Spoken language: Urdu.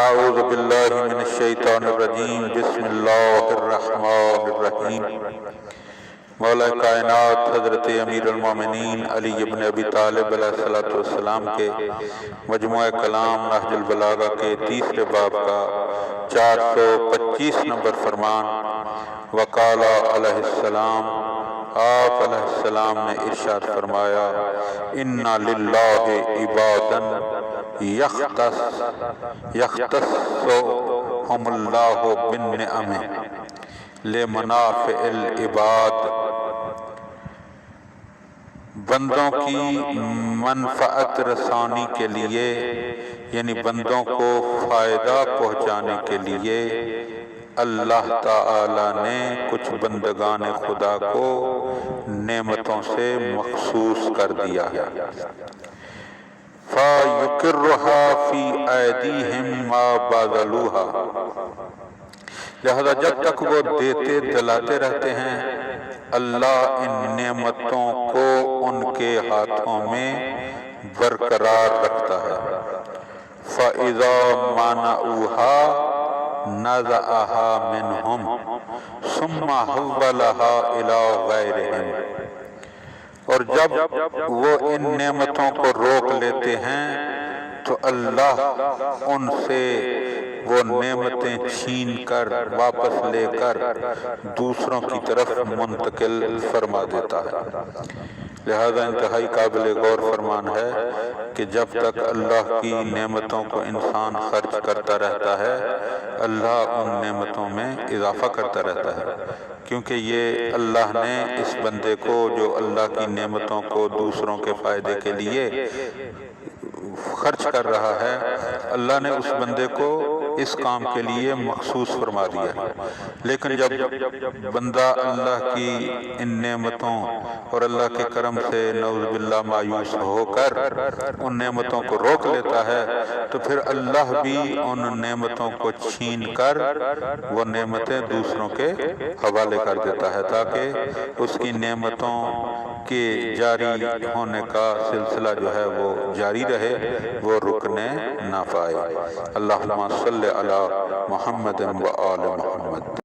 اعوذ باللہ من الشیطان الرجیم بسم اللہ الرحمن الرحیم۔ مولا کائنات حضرت امیر المومنین علی ابن ابی طالب علیہ السلام کے مجموعہ کلام نہج البلاغہ کے تیسرے باب کا 425 نمبر فرمان، وقال علیہ السلام، آپ علیہ السلام نے ارشاد فرمایا، اِنَّ لِلَّهِ عِبَادًا يختصهم اللہ بالنعم لمنافع العباد، بندوں کی منفعت رسانی کے لیے، یعنی بندوں کو فائدہ پہنچانے کے لیے اللہ تعالی نے کچھ بندگان خدا کو نعمتوں سے مخصوص کر دیا ہے۔ فَيُقِرُّهَا فِي أَيْدِيهِمْ مَا بَذَلُوهَا، لہذا جب تک وہ دیتے دلاتے رہتے ہیں، اللہ ان نعمتوں کو ان کے ہاتھوں میں برقرار رکھتا ہے۔ فَإِذَا مَنَعُوهَا نَزَعَهَا مِنْهُمْ ثُمَّ حَوَّلَهَا إِلَىٰ غَيْرِهِمْ، اور جب وہ ان نعمتوں کو روک لیتے ہیں تو اللہ ان سے وہ نعمتیں چھین کر واپس لے کر دوسروں کی طرف منتقل فرما دیتا ہے۔ لہذا انتہائی قابل غور فرمان ہے کہ جب تک اللہ کی نعمتوں کو انسان خرچ کرتا رہتا ہے، اللہ ان نعمتوں میں اضافہ کرتا رہتا ہے، کیونکہ یہ اللہ نے اس بندے کو جو اللہ کی نعمتوں کو دوسروں کے فائدے کے لیے خرچ کر رہا ہے، اللہ نے اس بندے کو اس کام کے لیے مخصوص فرما دیا ہے۔ لیکن جب بندہ اللہ کی ان نعمتوں اور اللہ کے کرم سے نعوذ باللہ مایوس ہو کر ان نعمتوں کو روک لیتا ہے، تو پھر اللہ بھی ان نعمتوں کو چھین کر وہ نعمتیں دوسروں کے حوالے کر دیتا ہے، تاکہ اس کی نعمتوں کے جاری ہونے کا سلسلہ جو ہے وہ جاری رہے، وہ رکنے نہ پائے۔ اللہم صلی علی محمد و آل محمد۔